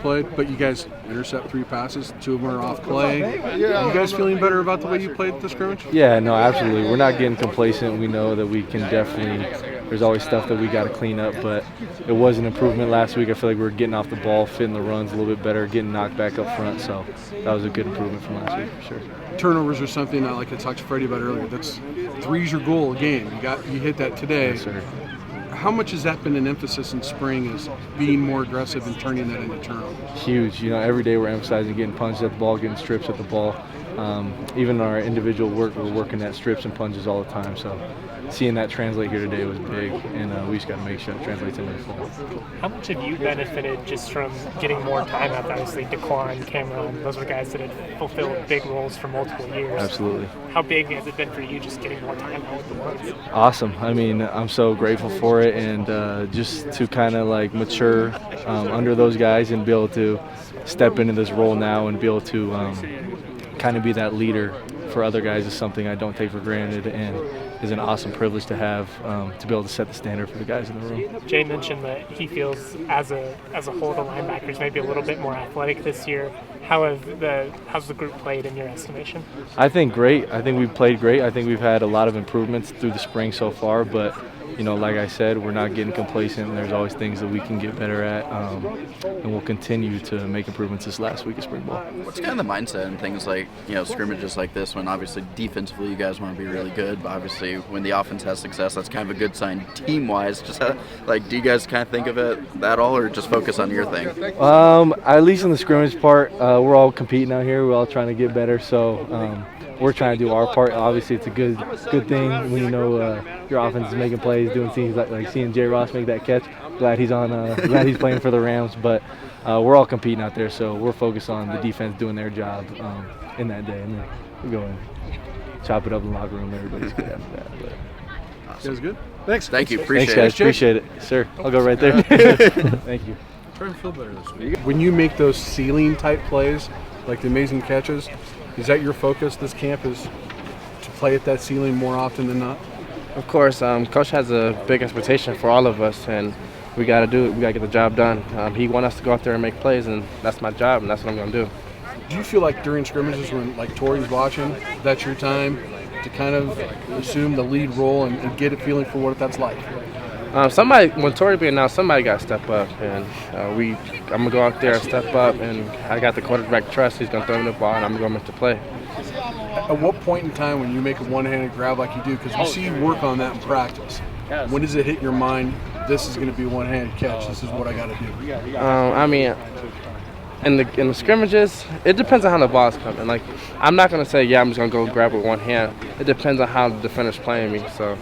played, but you guys intercept 3 passes, 2 of them are off play. Are you guys feeling better about the way you played the scrimmage? Yeah, no, absolutely. We're not getting complacent. We know that we can definitely, there's always stuff that we got to clean up, but it was an improvement last week. I feel like we were getting off the ball, fitting the runs a little bit better, getting knocked back up front, so that was a good improvement from last week for sure. Turnovers are something I talked to Freddie about earlier. That's 3's your goal a game. You hit that today. Yes, sir. How much has that been an emphasis in spring, is being more aggressive and turning that into turnovers? Huge. Every day we're emphasizing getting punched at the ball, getting strips at the ball. Even our individual work, we're working at strips and punches all the time. So seeing that translate here today was big, and we just got to make sure it translates into the fall. How much have you benefited just from getting more time out? Obviously, Daquan, Cameron, those were guys that had fulfilled big roles for multiple years. Absolutely. How big has it been for you just getting more time out with the ones? Awesome. I mean, I'm so grateful for it, and just to kind of mature under those guys and be able to step into this role now and be able to kind of be that leader for other guys is something I don't take for granted, and is an awesome privilege to have, to be able to set the standard for the guys in the room. Jay mentioned that he feels as a whole the linebackers maybe a little bit more athletic this year. How's the group played in your estimation? I think great. I think we've played great. I think we've had a lot of improvements through the spring so far, but like I said, we're not getting complacent, and there's always things that we can get better at, and we'll continue to make improvements this last week of spring ball. What's kind of the mindset and things like, scrimmages like this, when obviously defensively you guys want to be really good, but obviously when the offense has success, that's kind of a good sign team-wise. Just do you guys kind of think of it that all, or just focus on your thing? At least in the scrimmage part, we're all competing out here. We're all trying to get better, so we're trying to do our part. Obviously, it's a good thing when your offense is making plays, doing things like seeing Jay Ross make that catch. Glad he's playing for the Rams, but we're all competing out there, so we're focused on the defense doing their job in that day, and then we go and chop it up in the locker room. Everybody's good after that. But. Awesome. That was good. Thanks. Thank you. Thanks, guys. Appreciate it, sir. I'll go right there. Thank you. Try and feel better this week. When you make those ceiling type plays, like the amazing catches, is that your focus this camp, is to play at that ceiling more often than not? Of course. Coach has a big expectation for all of us, and we got to do it. We got to get the job done. He wants us to go out there and make plays, and that's my job, and that's what I'm going to do. Do you feel like during scrimmages when Tori's watching, that's your time to kind of assume the lead role and get a feeling for what that's like? When Tori being announced, somebody got to step up, and I'm going to go out there and step up, and I got the quarterback trust. He's going to throw me the ball, and I'm going to make the play. At what point in time when you make a one-handed grab like you do, because we see you work on that in practice, when does it hit your mind, this is going to be a one-handed catch, this is what I got to do? In the scrimmages, it depends on how the ball's coming. I'm not going to say, I'm just going to go grab with one hand. It depends on how the defender's playing me, so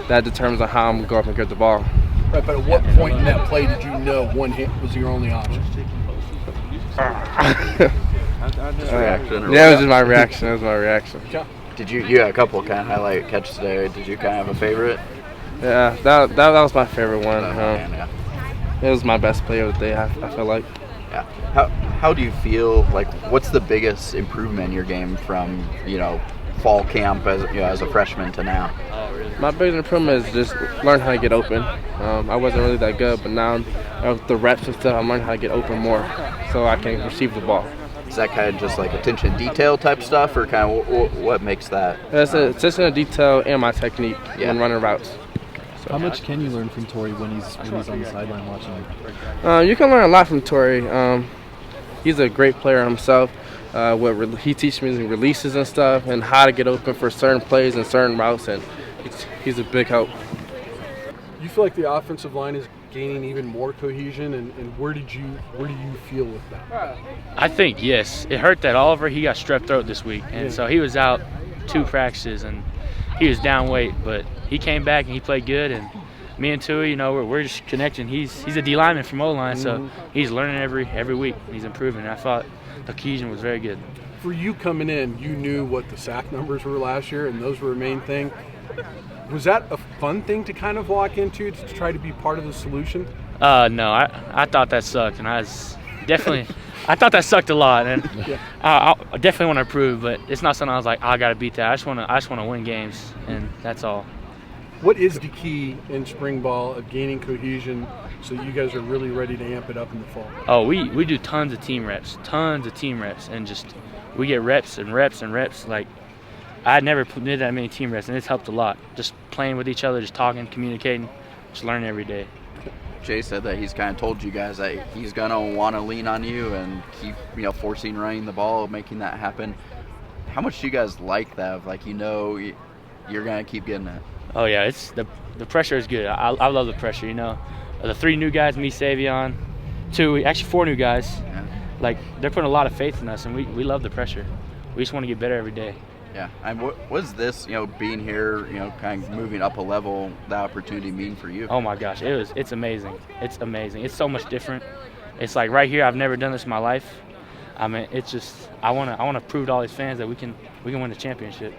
that determines on how I'm going to go up and get the ball. Right, but at what point in that play did you know one hit was your only option? That was just my reaction. Did you had a couple kind of highlight catches there. Did you kind of have a favorite? Yeah, that was my favorite one. It was my best play of the day, I feel like. Yeah. How do you feel, what's the biggest improvement in your game from, fall camp as a freshman to now? My biggest improvement is just learn how to get open. I wasn't really that good, but now with the reps and stuff, I'm learning how to get open more so I can receive the ball. Is that kind of just attention to detail type stuff, or kind of what makes that? It's attention to detail and my technique when running routes. So. How much can you learn from Tori when he's on the sideline watching you? You can learn a lot from Tori. He's a great player himself. He teaches me releases and stuff, and how to get open for certain plays and certain routes, and he's a big help. You feel like the offensive line is gaining even more cohesion, and where do you feel with that? I think yes. It hurt that Oliver, he got strep throat this week, and so he was out 2 practices, and he was down weight, but he came back and he played good, and me and Tui, we're just connecting. He's a D lineman from O-line, so he's learning every week. He's improving, and I thought the cohesion was very good. For you coming in, you knew what the sack numbers were last year, and those were a main thing. Was that a fun thing to kind of walk into, to try to be part of the solution? No, I thought that sucked, and I thought that sucked a lot, and I definitely want to improve, but it's not something I was like, I got to beat that. I just want to win games, and that's all. What is the key in spring ball of gaining cohesion So you guys are really ready to amp it up in the fall. Oh, we do tons of team reps, and just we get reps and reps and reps. Like I never did that many team reps, and it's helped a lot. Just playing with each other, just talking, communicating, just learning every day. Jay said that he's kind of told you guys that he's gonna want to lean on you and keep, forcing running the ball, making that happen. How much do you guys like that? Like, you're gonna keep getting that. Oh yeah, it's the pressure is good. I love the pressure. The 3 new guys, me, Savion, 4 new guys. Yeah. Like they're putting a lot of faith in us, and we love the pressure. We just want to get better every day. Yeah, and what was this, being here, kind of moving up a level, that opportunity mean for you? Oh my gosh, it's amazing. It's amazing. It's so much different. It's like right here, I've never done this in my life. I mean, it's just I want to prove to all these fans that we can win the championship.